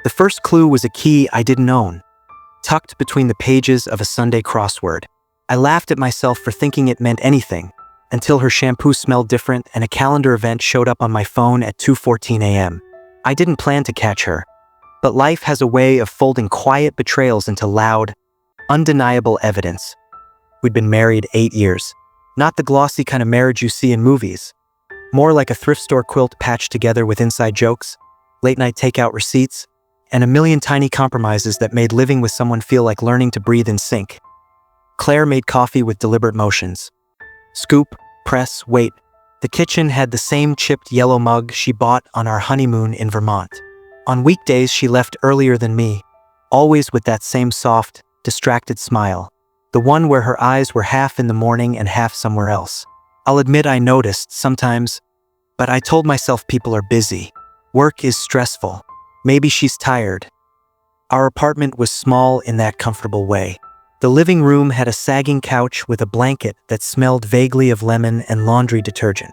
The first clue was a key I didn't own, tucked between the pages of a Sunday crossword. I laughed at myself for thinking it meant anything, until her shampoo smelled different and a calendar event showed up on my phone at 2:14 a.m. I didn't plan to catch her, but life has a way of folding quiet betrayals into loud, undeniable evidence. We'd been married 8 years. Not the glossy kind of marriage you see in movies. More like a thrift store quilt patched together with inside jokes, late-night takeout receipts, and a million tiny compromises that made living with someone feel like learning to breathe in sync. Claire made coffee with deliberate motions. Scoop, press, wait. The kitchen had the same chipped yellow mug she bought on our honeymoon in Vermont. On weekdays, she left earlier than me, always with that same soft, distracted smile. The one where her eyes were half in the morning and half somewhere else. I'll admit I noticed sometimes, but I told myself people are busy. Work is stressful. Maybe she's tired. Our apartment was small in that comfortable way. The living room had a sagging couch with a blanket that smelled vaguely of lemon and laundry detergent.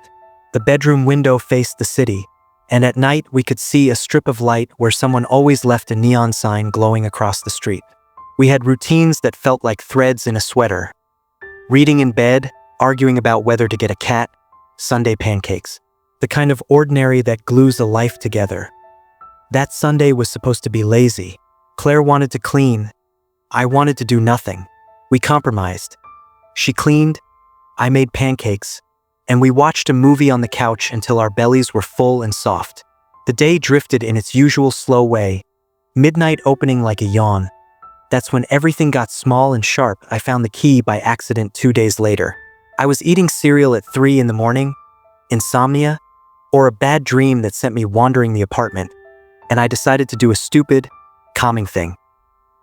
The bedroom window faced the city, and at night we could see a strip of light where someone always left a neon sign glowing across the street. We had routines that felt like threads in a sweater. Reading in bed, arguing about whether to get a cat, Sunday pancakes. The kind of ordinary that glues a life together. That Sunday was supposed to be lazy. Claire wanted to clean. I wanted to do nothing. We compromised. She cleaned, I made pancakes, and we watched a movie on the couch until our bellies were full and soft. The day drifted in its usual slow way, midnight opening like a yawn. That's when everything got small and sharp. I found the key by accident 2 days later. I was eating cereal at 3 in the morning, insomnia, or a bad dream that sent me wandering the apartment, and I decided to do a stupid, calming thing.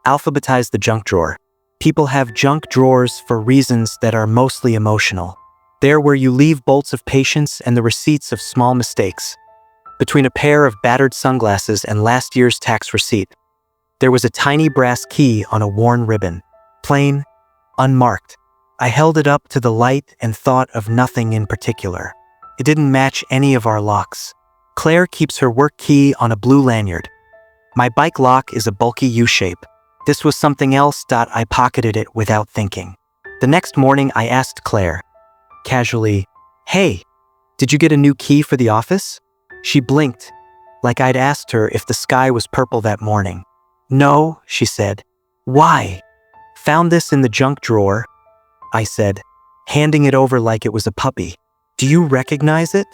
Alphabetize the junk drawer. People have junk drawers for reasons that are mostly emotional. They're where you leave bolts of patience and the receipts of small mistakes. Between a pair of battered sunglasses and last year's tax receipt, there was a tiny brass key on a worn ribbon, plain, unmarked. I held it up to the light and thought of nothing in particular. It didn't match any of our locks. Claire keeps her work key on a blue lanyard. My bike lock is a bulky U-shape. This was something else. I pocketed it without thinking. The next morning I asked Claire, casually, "Hey, did you get a new key for the office?" She blinked, like I'd asked her if the sky was purple that morning. "No," she said. "Why?" "Found this in the junk drawer," I said, handing it over like it was a puppy. "Do you recognize it?"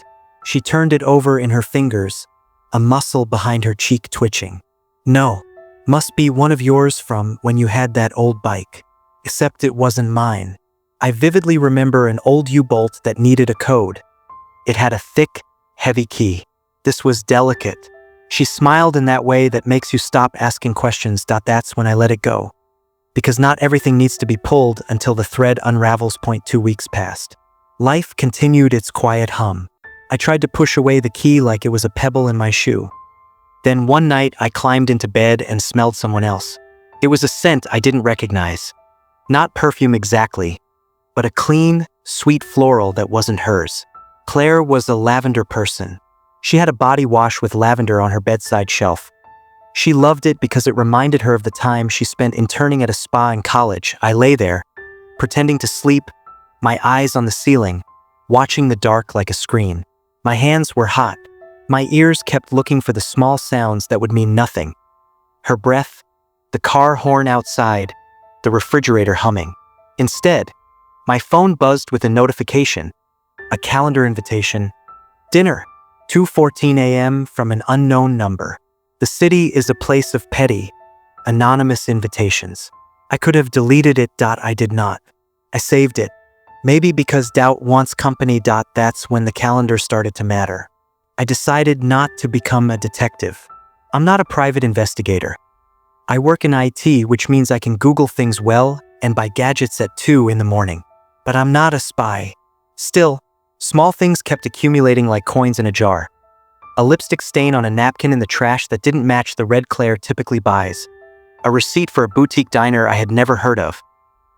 She turned it over in her fingers, a muscle behind her cheek twitching. "No, must be one of yours from when you had that old bike. Except it wasn't mine. I vividly remember an old U-bolt that needed a code. It had a thick, heavy key. This was delicate." She smiled in that way that makes you stop asking questions. That's when I let it go. Because not everything needs to be pulled until the thread unravels. 2 weeks passed. Life continued its quiet hum. I tried to push away the key like it was a pebble in my shoe. Then one night I climbed into bed and smelled someone else. It was a scent I didn't recognize. Not perfume exactly, but a clean, sweet floral that wasn't hers. Claire was a lavender person. She had a body wash with lavender on her bedside shelf. She loved it because it reminded her of the time she spent interning at a spa in college. I lay there, pretending to sleep, my eyes on the ceiling, watching the dark like a screen. My hands were hot. My ears kept looking for the small sounds that would mean nothing. Her breath, the car horn outside, the refrigerator humming. Instead, my phone buzzed with a notification, a calendar invitation. Dinner, 2:14 a.m. from an unknown number. The city is a place of petty, anonymous invitations. I could have deleted it. I did not. I saved it. Maybe because doubt wants company. That's when the calendar started to matter. I decided not to become a detective. I'm not a private investigator. I work in IT, which means I can Google things well and buy gadgets at 2 in the morning. But I'm not a spy. Still, small things kept accumulating like coins in a jar. A lipstick stain on a napkin in the trash that didn't match the red Claire typically buys. A receipt for a boutique diner I had never heard of.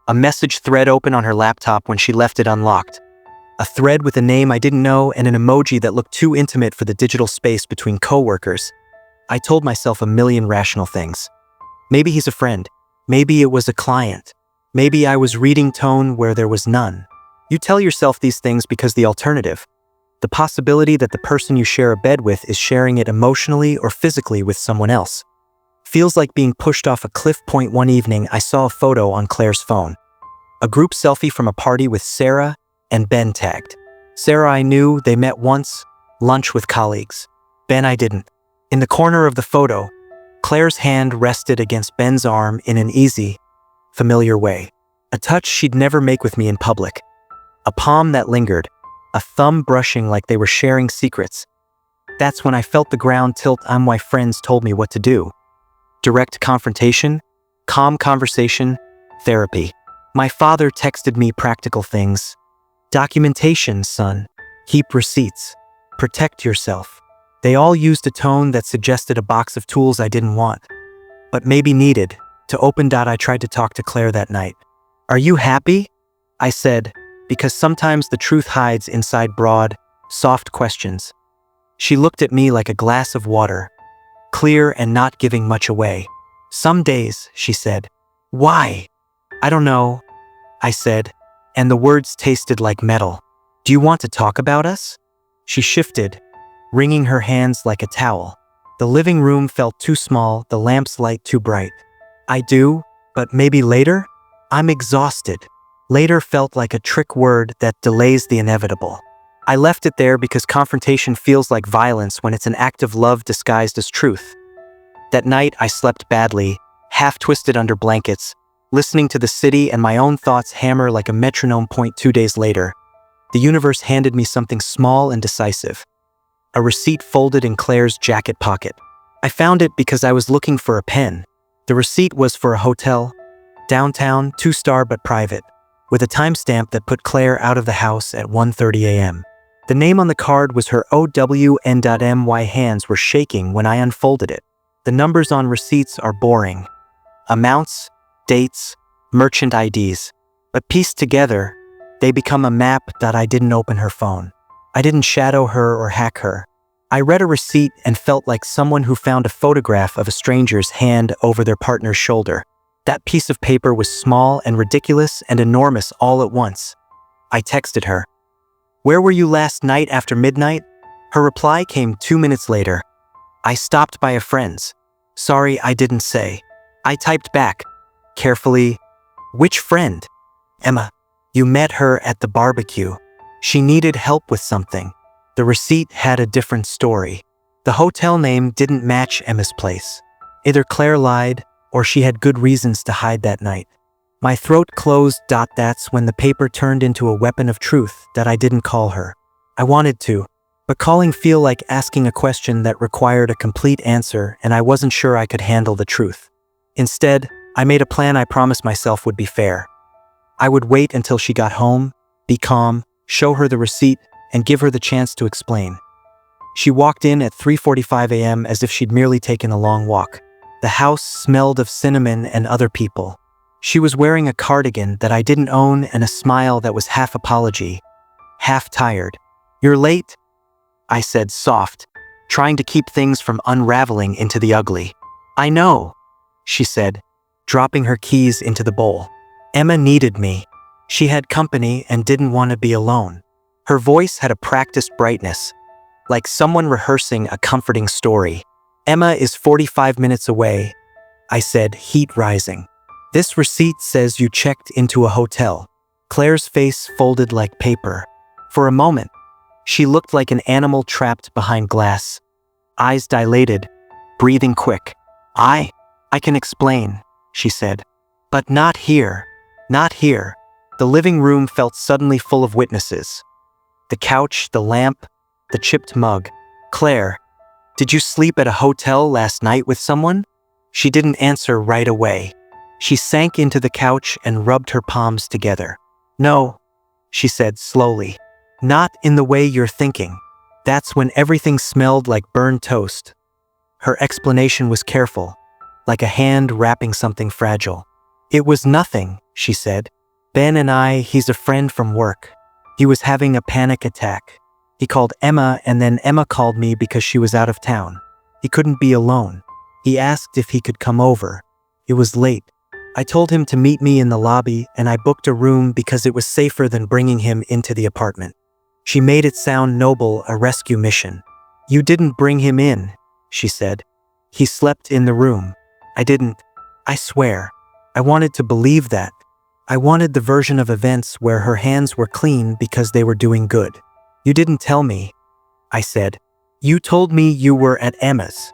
A message thread open on her laptop when she left it unlocked. A thread with a name I didn't know and an emoji that looked too intimate for the digital space between coworkers. I told myself a million rational things. Maybe he's a friend. Maybe it was a client. Maybe I was reading tone where there was none. You tell yourself these things because the alternative, the possibility that the person you share a bed with is sharing it emotionally or physically with someone else, feels like being pushed off a cliff. One evening, I saw a photo on Claire's phone. A group selfie from a party with Sarah and Ben tagged. Sarah I knew, they met once, lunch with colleagues. Ben I didn't. In the corner of the photo, Claire's hand rested against Ben's arm in an easy, familiar way. A touch she'd never make with me in public. A palm that lingered, a thumb brushing like they were sharing secrets. That's when I felt the ground tilt. My friends told me what to do. Direct confrontation, calm conversation, therapy. My father texted me practical things. Documentation, son. Keep receipts. Protect yourself. They all used a tone that suggested a box of tools I didn't want, but maybe needed, to open. I tried to talk to Claire that night. Are you happy? I said, because sometimes the truth hides inside broad, soft questions. She looked at me like a glass of water, clear and not giving much away. Some days, she said. Why? I don't know, I said, and the words tasted like metal. Do you want to talk about us? She shifted, wringing her hands like a towel. The living room felt too small, the lamp's light too bright. I do, but maybe later? I'm exhausted. Later felt like a trick word that delays the inevitable. I left it there because confrontation feels like violence when it's an act of love disguised as truth. That night I slept badly, half twisted under blankets, listening to the city and my own thoughts hammer like a metronome. 2 days later, the universe handed me something small and decisive. A receipt folded in Claire's jacket pocket. I found it because I was looking for a pen. The receipt was for a hotel, downtown, 2-star but private, with a timestamp that put Claire out of the house at 1:30 a.m. The name on the card was her OWN. My hands were shaking when I unfolded it. The numbers on receipts are boring. Amounts, dates, merchant IDs. But pieced together, they become a map. I didn't open her phone. I didn't shadow her or hack her. I read a receipt and felt like someone who found a photograph of a stranger's hand over their partner's shoulder. That piece of paper was small and ridiculous and enormous all at once. I texted her. Where were you last night after midnight? Her reply came 2 minutes later. I stopped by a friend's. Sorry, I didn't say. I typed back, carefully, which friend? Emma. You met her at the barbecue. She needed help with something. The receipt had a different story. The hotel name didn't match Emma's place. Either Claire lied, or she had good reasons to hide that night. My throat closed. That's when the paper turned into a weapon of truth that I didn't call her. I wanted to, but calling felt like asking a question that required a complete answer, and I wasn't sure I could handle the truth. Instead, I made a plan I promised myself would be fair. I would wait until she got home, be calm, show her the receipt, and give her the chance to explain. She walked in at 3:45 a.m. as if she'd merely taken a long walk. The house smelled of cinnamon and other people. She was wearing a cardigan that I didn't own and a smile that was half apology, half tired. You're late? I said, soft, trying to keep things from unraveling into the ugly. I know, she said, dropping her keys into the bowl. Emma needed me. She had company and didn't want to be alone. Her voice had a practiced brightness, like someone rehearsing a comforting story. Emma is 45 minutes away, I said, heat rising. This receipt says you checked into a hotel. Claire's face folded like paper. For a moment, she looked like an animal trapped behind glass. Eyes dilated, breathing quick. I can explain, she said. But not here. Not here. The living room felt suddenly full of witnesses. The couch, the lamp, the chipped mug. Claire, did you sleep at a hotel last night with someone? She didn't answer right away. She sank into the couch and rubbed her palms together. No, she said slowly. Not in the way you're thinking. That's when everything smelled like burned toast. Her explanation was careful, like a hand wrapping something fragile. It was nothing, she said. Ben and he's a friend from work. He was having a panic attack. He called Emma and then Emma called me because she was out of town. He couldn't be alone. He asked if he could come over. It was late. I told him to meet me in the lobby, and I booked a room because it was safer than bringing him into the apartment. She made it sound noble, a rescue mission. "You didn't bring him in," she said. "He slept in the room." I didn't. I swear. I wanted to believe that. I wanted the version of events where her hands were clean because they were doing good. "You didn't tell me," I said. "You told me you were at Emma's."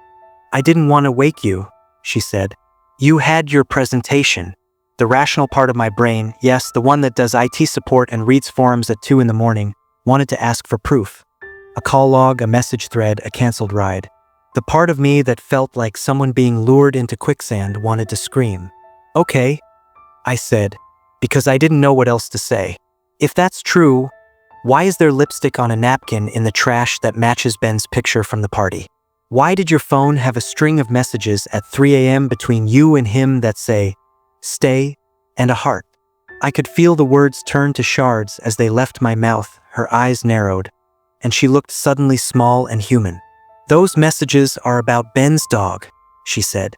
"I didn't want to wake you," she said. "You had your presentation." The rational part of my brain, yes, the one that does IT support and reads forums at 2 in the morning, wanted to ask for proof. A call log, a message thread, a canceled ride. The part of me that felt like someone being lured into quicksand wanted to scream. "Okay," I said, because I didn't know what else to say. "If that's true, why is there lipstick on a napkin in the trash that matches Ben's picture from the party? Why did your phone have a string of messages at 3 a.m. between you and him that say, 'Stay,' and a heart?" I could feel the words turn to shards as they left my mouth. Her eyes narrowed, and she looked suddenly small and human. "Those messages are about Ben's dog," she said.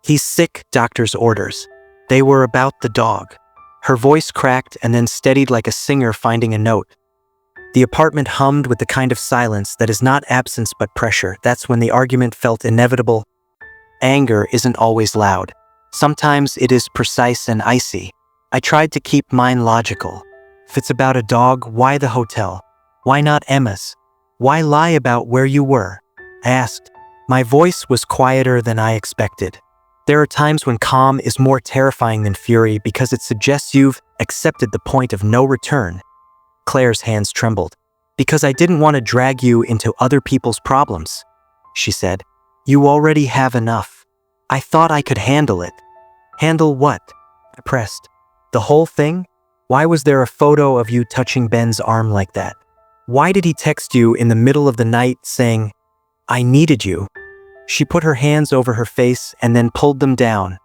"He's sick, doctor's orders." They were about the dog. Her voice cracked and then steadied like a singer finding a note. The apartment hummed with the kind of silence that is not absence but pressure. That's when the argument felt inevitable. Anger isn't always loud. Sometimes it is precise and icy. I tried to keep mine logical. If it's about a dog, why the hotel? Why not Emma's? Why lie about where you were? I asked. My voice was quieter than I expected. There are times when calm is more terrifying than fury because it suggests you've accepted the point of no return. Claire's hands trembled. "Because I didn't want to drag you into other people's problems," she said. "You already have enough." I thought I could handle it. "Handle what?" I pressed. "The whole thing? Why was there a photo of you touching Ben's arm like that? Why did he text you in the middle of the night saying, 'I needed you'?" She put her hands over her face and then pulled them down,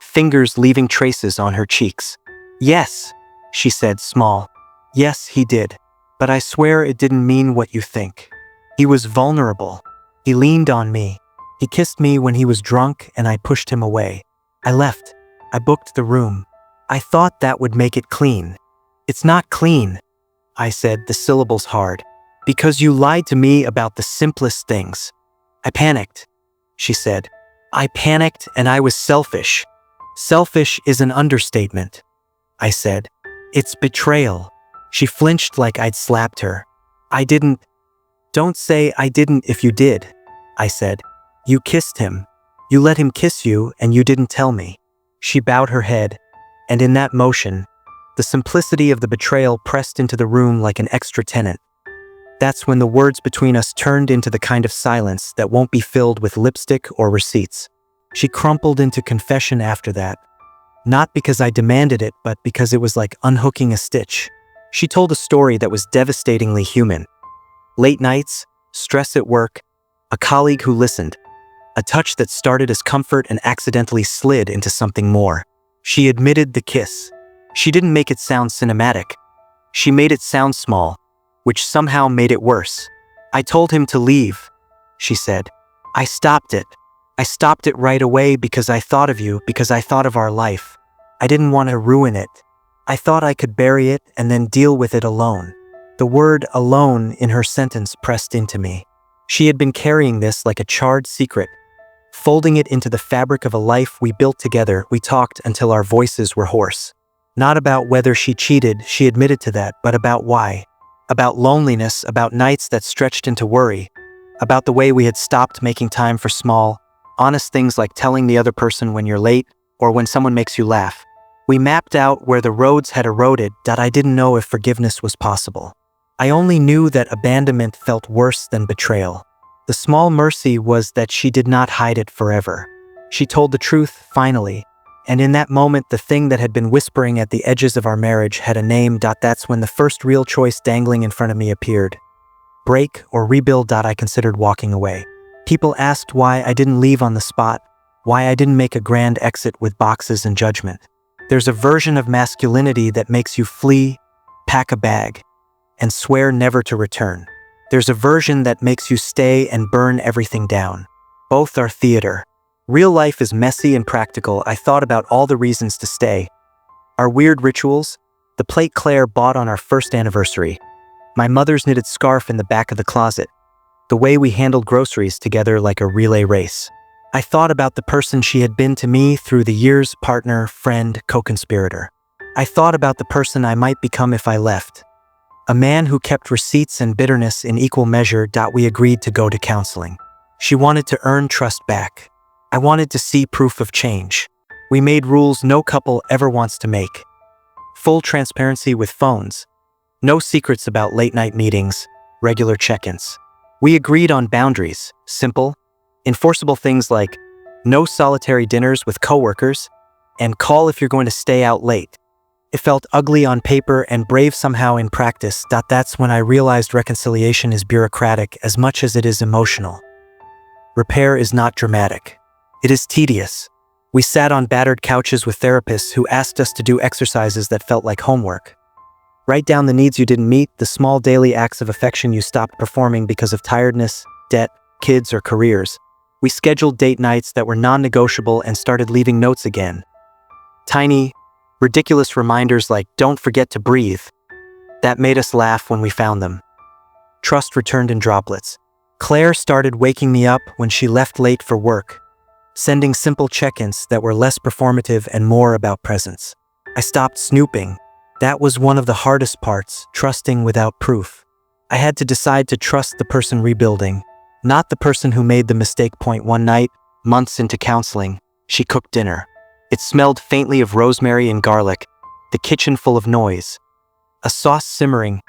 fingers leaving traces on her cheeks. "Yes," she said, small. "Yes, he did. But I swear it didn't mean what you think. He was vulnerable. He leaned on me. He kissed me when he was drunk and I pushed him away. I left. I booked the room. I thought that would make it clean." "It's not clean," I said, the syllables hard. "Because you lied to me about the simplest things." "I panicked," she said. "I panicked and I was selfish." "Selfish is an understatement," I said. "It's betrayal." She flinched like I'd slapped her. "I didn't." "Don't say I didn't if you did," I said. "You kissed him. You let him kiss you and you didn't tell me." She bowed her head, and in that motion, the simplicity of the betrayal pressed into the room like an extra tenant. That's when the words between us turned into the kind of silence that won't be filled with lipstick or receipts. She crumpled into confession after that. Not because I demanded it, but because it was like unhooking a stitch. She told a story that was devastatingly human. Late nights, stress at work, a colleague who listened, a touch that started as comfort and accidentally slid into something more. She admitted the kiss. She didn't make it sound cinematic. She made it sound small, which somehow made it worse. "I told him to leave," she said. "I stopped it. I stopped it right away because I thought of you, because I thought of our life. I didn't want to ruin it. I thought I could bury it and then deal with it alone." The word "alone" in her sentence pressed into me. She had been carrying this like a charred secret, folding it into the fabric of a life we built together. We talked until our voices were hoarse. Not about whether she cheated, she admitted to that, but about why. About loneliness, about nights that stretched into worry, about the way we had stopped making time for small, honest things like telling the other person when you're late or when someone makes you laugh. We mapped out where the roads had eroded. I didn't know if forgiveness was possible. I only knew that abandonment felt worse than betrayal. The small mercy was that she did not hide it forever. She told the truth, finally, and in that moment the thing that had been whispering at the edges of our marriage had a name. That's when the first real choice dangling in front of me appeared. Break or rebuild. I considered walking away. People asked why I didn't leave on the spot, why I didn't make a grand exit with boxes and judgment. There's a version of masculinity that makes you flee, pack a bag, and swear never to return. There's a version that makes you stay and burn everything down. Both are theater. Real life is messy and practical. I thought about all the reasons to stay. Our weird rituals, the plate Claire bought on our first anniversary, my mother's knitted scarf in the back of the closet, the way we handled groceries together like a relay race. I thought about the person she had been to me through the years, partner, friend, co-conspirator. I thought about the person I might become if I left. A man who kept receipts and bitterness in equal measure. We agreed to go to counseling. She wanted to earn trust back. I wanted to see proof of change. We made rules no couple ever wants to make. Full transparency with phones. No secrets about late-night meetings, regular check-ins. We agreed on boundaries, simple, enforceable things like no solitary dinners with coworkers and call if you're going to stay out late. It felt ugly on paper and brave somehow in practice. That's when I realized reconciliation is bureaucratic as much as it is emotional. Repair is not dramatic. It is tedious. We sat on battered couches with therapists who asked us to do exercises that felt like homework. Write down the needs you didn't meet, the small daily acts of affection you stopped performing because of tiredness, debt, kids, or careers. We scheduled date nights that were non-negotiable and started leaving notes again. Tiny, ridiculous reminders like don't forget to breathe. That made us laugh when we found them. Trust returned in droplets. Claire started waking me up when she left late for work, sending simple check-ins that were less performative and more about presence. I stopped snooping. That was one of the hardest parts, trusting without proof. I had to decide to trust the person rebuilding, not the person who made the mistake. One night, months into counseling, she cooked dinner. It smelled faintly of rosemary and garlic, the kitchen full of noise. A sauce simmering,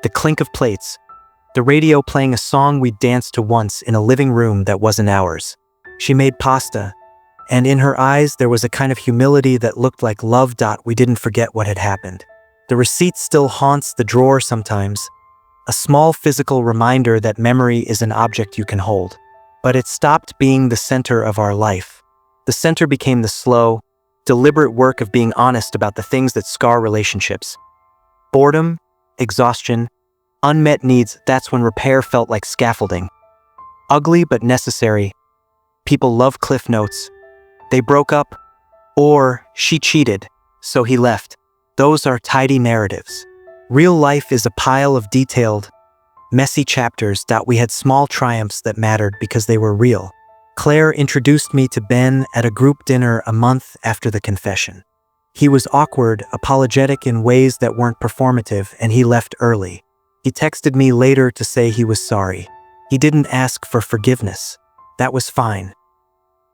the clink of plates, the radio playing a song we'd danced to once in a living room that wasn't ours. She made pasta, and in her eyes there was a kind of humility that looked like love. We didn't forget what had happened. The receipt still haunts the drawer sometimes, a small physical reminder that memory is an object you can hold. But it stopped being the center of our life. The center became the slow, deliberate work of being honest about the things that scar relationships. Boredom, exhaustion, unmet needs. That's when repair felt like scaffolding. Ugly but necessary. People love cliff notes. They broke up, or she cheated, so he left. Those are tidy narratives. Real life is a pile of detailed, messy chapters. We had small triumphs that mattered because they were real. Claire introduced me to Ben at a group dinner a month after the confession. He was awkward, apologetic in ways that weren't performative, and he left early. He texted me later to say he was sorry. He didn't ask for forgiveness. That was fine.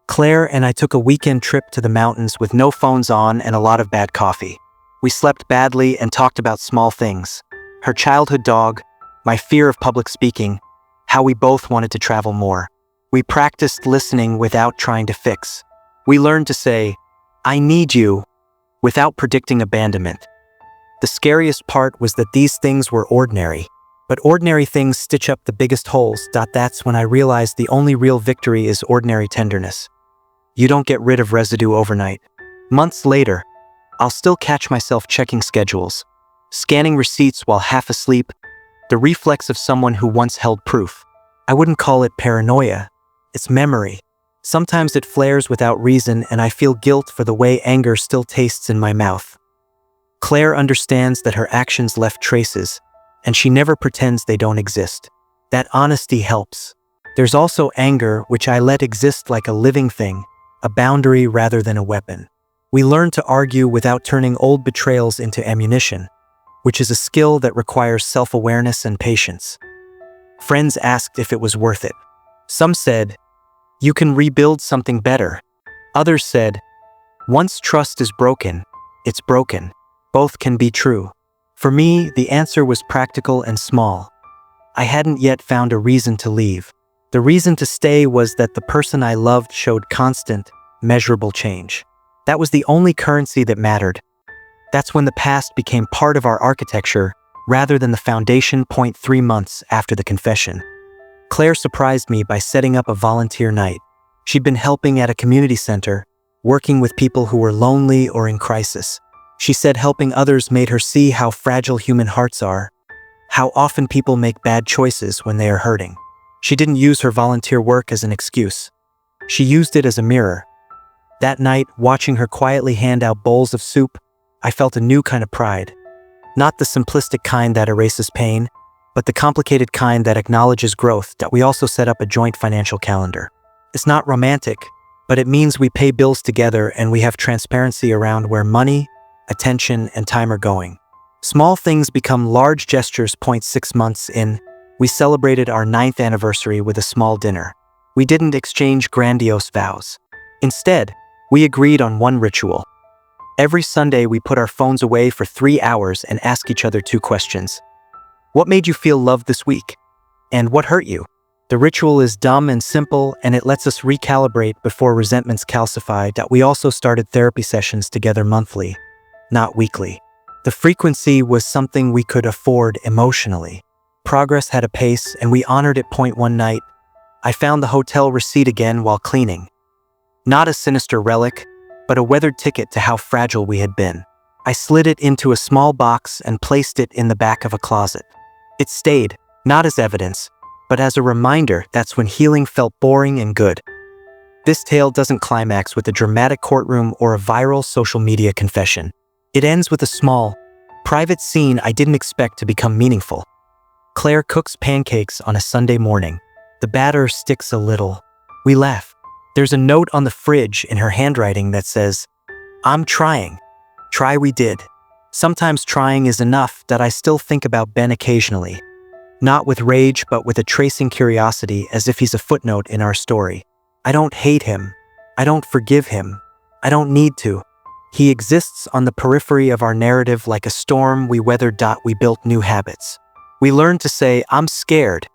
Claire and I took a weekend trip to the mountains with no phones on and a lot of bad coffee. We slept badly and talked about small things. Her childhood dog, my fear of public speaking, how we both wanted to travel more. We practiced listening without trying to fix. We learned to say, "I need you," without predicting abandonment. The scariest part was that these things were ordinary, but ordinary things stitch up the biggest holes. That's when I realized the only real victory is ordinary tenderness. You don't get rid of residue overnight. Months later, I'll still catch myself checking schedules, scanning receipts while half asleep, the reflex of someone who once held proof. I wouldn't call it paranoia. It's memory. Sometimes it flares without reason and I feel guilt for the way anger still tastes in my mouth. Claire understands that her actions left traces, and she never pretends they don't exist. That honesty helps. There's also anger, which I let exist like a living thing, a boundary rather than a weapon. We learn to argue without turning old betrayals into ammunition, which is a skill that requires self-awareness and patience. Friends asked if it was worth it. Some said, "You can rebuild something better." Others said, "Once trust is broken, it's broken." Both can be true. For me, the answer was practical and small. I hadn't yet found a reason to leave. The reason to stay was that the person I loved showed constant, measurable change. That was the only currency that mattered. That's when the past became part of our architecture rather than the foundation. 3 months after the confession, Claire surprised me by setting up a volunteer night. She'd been helping at a community center, working with people who were lonely or in crisis. She said helping others made her see how fragile human hearts are, how often people make bad choices when they are hurting. She didn't use her volunteer work as an excuse. She used it as a mirror. That night, watching her quietly hand out bowls of soup, I felt a new kind of pride. Not the simplistic kind that erases pain, but the complicated kind that acknowledges growth. That we also set up a joint financial calendar. It's not romantic, but it means we pay bills together and we have transparency around where money, attention, and time are going. Small things become large gestures. 6 months in, we celebrated our 9th anniversary with a small dinner. We didn't exchange grandiose vows. Instead, we agreed on one ritual. Every Sunday, we put our phones away for 3 hours and ask each other 2 questions. What made you feel loved this week? And what hurt you? The ritual is dumb and simple, and it lets us recalibrate before resentments calcify. We also started therapy sessions together monthly, not weekly. The frequency was something we could afford emotionally. Progress had a pace, and we honored it. One night, I found the hotel receipt again while cleaning. Not a sinister relic, but a weathered ticket to how fragile we had been. I slid it into a small box and placed it in the back of a closet. It stayed, not as evidence, but as a reminder. That's when healing felt boring and good. This tale doesn't climax with a dramatic courtroom or a viral social media confession. It ends with a small, private scene I didn't expect to become meaningful. Claire cooks pancakes on a Sunday morning. The batter sticks a little. We laugh. There's a note on the fridge in her handwriting that says, "I'm trying." Try we did. Sometimes trying is enough. That I still think about Ben occasionally. Not with rage, but with a tracing curiosity, as if he's a footnote in our story. I don't hate him. I don't forgive him. I don't need to. He exists on the periphery of our narrative like a storm we weathered. We built new habits. We learned to say, "I'm scared,"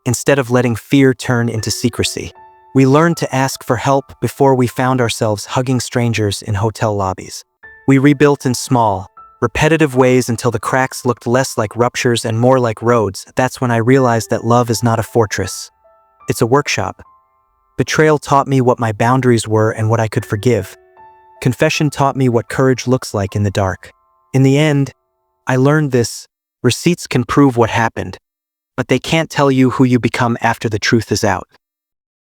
instead of letting fear turn into secrecy. We learned to ask for help before we found ourselves hugging strangers in hotel lobbies. We rebuilt in small, repetitive ways until the cracks looked less like ruptures and more like roads. That's when I realized that love is not a fortress. It's a workshop. Betrayal taught me what my boundaries were and what I could forgive. Confession taught me what courage looks like in the dark. In the end, I learned this: receipts can prove what happened, but they can't tell you who you become after the truth is out.